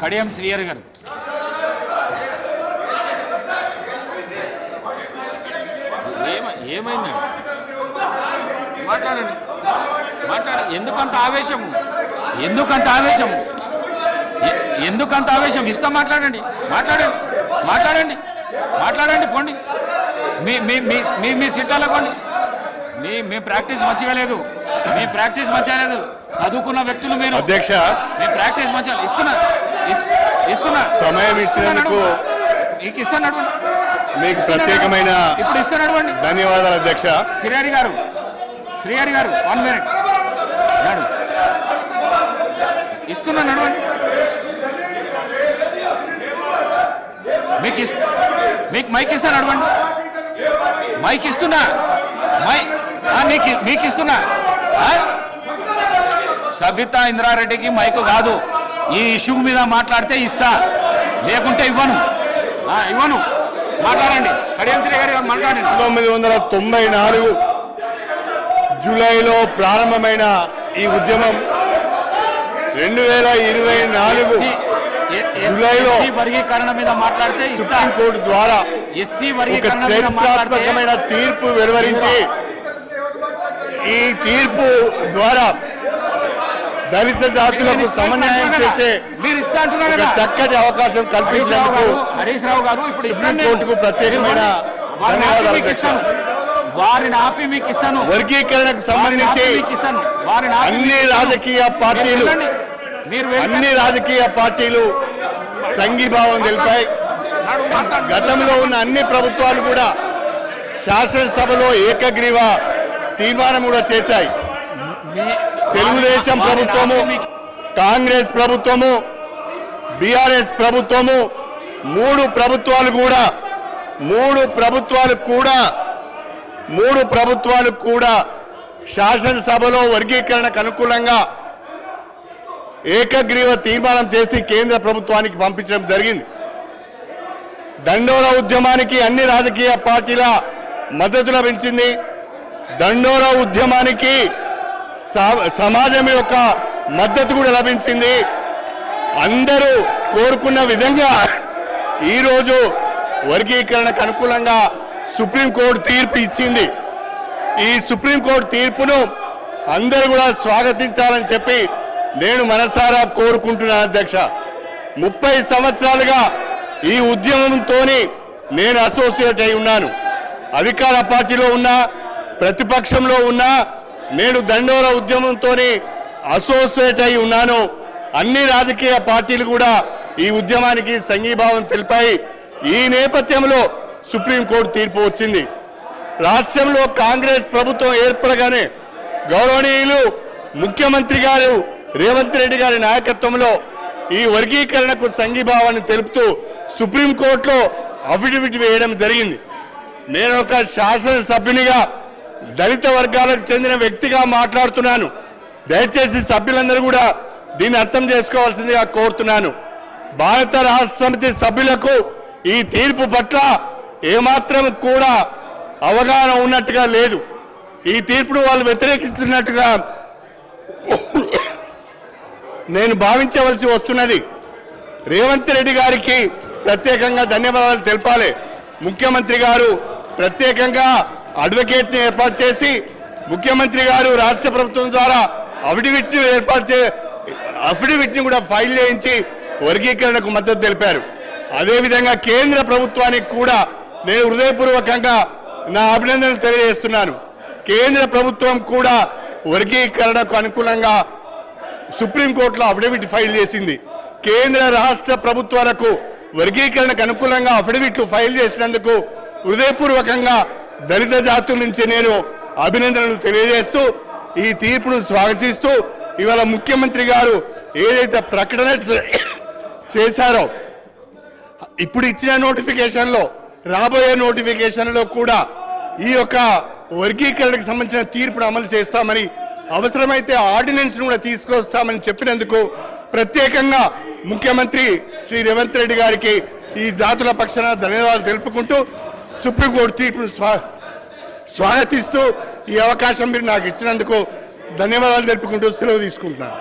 కడియం శ్రీహరి గారు. ఏమైంది? మాట్లాడండి. ఎందుకంత ఆవేశము? ఎందుకంత ఆవేశం? ఇస్తా మాట్లాడండి. పోండి. మీ సీట్లలో పోండి. మీ ప్రాక్టీస్ మంచిగా లేదు. చదువుకున్న వ్యక్తులు మీరు. అధ్యక్ష, మీ ప్రాక్టీస్ మంచిగా ఇస్తున్నా సమయం ఇచ్చినందుకు మీకు ఇస్తాను. మీకు ప్రత్యేకమైన ఇప్పుడు ఇస్తాను. ధన్యవాదాలు అధ్యక్ష. శ్రీహరి గారు 1 minute ఇస్తున్నా. నడవండి. మీకు మైక్ ఇస్తా. నడవండి. మైక్ ఇస్తున్నా. మీకు ఇస్తున్నా. సబితా ఇంద్రారెడ్డికి మైకు కాదు. ఈ ఇష్యూ మీద మాట్లాడితే ఇస్తా, లేకుంటే ఇవ్వను. మాట్లాడండి. కడియం శ్రీహరి గారు మాట్లాడండి. 1994 జూలైలో ప్రారంభమైన ఈ ఉద్యమం 2024 జూలైలో వర్గీకరణ మీద మాట్లాడితే సుప్రీంకోర్టు ద్వారా ఒక చరిత్రాత్మకమైన తీర్పు వెలువరించి, ఈ తీర్పు ద్వారా దళిత జాతులకు సమన్యాయం చేసే ఒక చక్కటి అవకాశం కల్పించినందుకు సుప్రీంకోర్టుకు ప్రత్యేకమైన ధన్యవాదాలు. వారిని ఆపి మీకు ఇస్తాను. వర్గీకరణకు సంబంధించి అన్ని రాజకీయ పార్టీలు సంఘీభావం తెలిపాయి. గతంలో ఉన్న అన్ని ప్రభుత్వాలు కూడా శాసనసభలో ఏకగ్రీవ తీర్మానం కూడా చేశాయి. తెలుగుదేశం ప్రభుత్వము, కాంగ్రెస్ ప్రభుత్వము, బీఆర్ఎస్ ప్రభుత్వము, మూడు ప్రభుత్వాలు కూడా శాసనసభలో వర్గీకరణకు అనుకూలంగా ఏకగ్రీవ తీర్మానం చేసి కేంద్ర ప్రభుత్వానికి పంపించడం జరిగింది. దండోరా ఉద్యమానికి అన్ని రాజకీయ పార్టీల మద్దతు లభించింది. దండోరా ఉద్యమానికి సమాజం యొక్క మద్దతు కూడా లభించింది. అందరూ కోరుకున్న విధంగా ఈరోజు వర్గీకరణకు అనుకూలంగా సుప్రీంకోర్టు తీర్పు ఇచ్చింది. ఈ సుప్రీంకోర్టు తీర్పును అందరూ కూడా స్వాగతించాలని చెప్పి నేను మనసారా కోరుకుంటున్నాను అధ్యక్ష. 30 సంవత్సరాలుగా ఈ ఉద్యమంతో నేను అసోసియేట్ అయి ఉన్నాను. అధికార పార్టీలో ఉన్నా, ప్రతిపక్షంలో ఉన్నా నేను దండోరా ఉద్యమంతో అసోసియేట్ అయి ఉన్నాను. అన్ని రాజకీయ పార్టీలు కూడా ఈ ఉద్యమానికి సంఘీభావం తెలిపాయి. ఈ నేపథ్యంలో సుప్రీంకోర్టు తీర్పు వచ్చింది. రాష్ట్రంలో కాంగ్రెస్ ప్రభుత్వం ఏర్పడగానే గౌరవనీయులు ముఖ్యమంత్రి గారు రేవంత్ రెడ్డి గారి నాయకత్వంలో ఈ వర్గీకరణకు సంఘీభావాన్ని తెలుపుతూ సుప్రీంకోర్టులో అఫిడవిట్ వేయడం జరిగింది. నేను ఒక శాసనసభ్యునిగా దళిత వర్గాలకు చెందిన వ్యక్తిగా మాట్లాడుతున్నాను. దయచేసి సభ్యులందరూ కూడా దీన్ని అర్థం చేసుకోవాల్సిందిగా కోరుతున్నాను. భారత రాష్ట్ర సమితి సభ్యులకు ఈ తీర్పు పట్ల ఏమాత్రం కూడా అవగాహన ఉన్నట్టుగా లేదు. ఈ తీర్పును వాళ్ళు వ్యతిరేకిస్తున్నట్టుగా నేను భావించవలసి వస్తున్నది. రేవంత్ రెడ్డి గారికి ప్రత్యేకంగా ధన్యవాదాలు తెలపాలి. ముఖ్యమంత్రి గారు ప్రత్యేకంగా అడ్వకేట్ని ఏర్పాటు చేసి ముఖ్యమంత్రి గారు రాష్ట్ర ప్రభుత్వం ద్వారా అఫిడవిట్ని కూడా ఫైల్ చేయించి వర్గీకరణకు మద్దతు తెలిపారు. అదేవిధంగా కేంద్ర ప్రభుత్వానికి కూడా నేను హృదయపూర్వకంగా నా అభినందనలు తెలియజేస్తున్నాను. కేంద్ర ప్రభుత్వం కూడా వర్గీకరణకు అనుకూలంగా సుప్రీంకోర్టులో అఫిడవిట్ ఫైల్ చేసింది. కేంద్ర రాష్ట్ర ప్రభుత్వాలకు వర్గీకరణకు అనుకూలంగా అఫిడవిట్లు ఫైల్ చేసినందుకు హృదయపూర్వకంగా దళిత జాతుల నుంచి నేను అభినందనలు తెలియజేస్తూ ఈ తీర్పును స్వాగతిస్తూ ఇవాళ ముఖ్యమంత్రి గారు ఏదైతే ప్రకటన చేశారో ఇప్పుడు ఇచ్చిన నోటిఫికేషన్లో రాబోయే నోటిఫికేషన్లో కూడా ఈ యొక్క వర్గీకరణకు సంబంధించిన తీర్పును అమలు చేస్తామని అవసరమైతే ఆర్డినెన్స్ కూడా తీసుకొస్తామని చెప్పినందుకు ప్రత్యేకంగా ముఖ్యమంత్రి శ్రీ రేవంత్ రెడ్డి గారికి ఈ జాతుల పక్షాన ధన్యవాదాలు తెలుపుకుంటూ సుప్రీంకోర్టు తీర్పును స్వాగతిస్తూ ఈ అవకాశం మీరు నాకు ఇచ్చినందుకు ధన్యవాదాలు తెలుపుకుంటూ సెలవు తీసుకుంటున్నాను.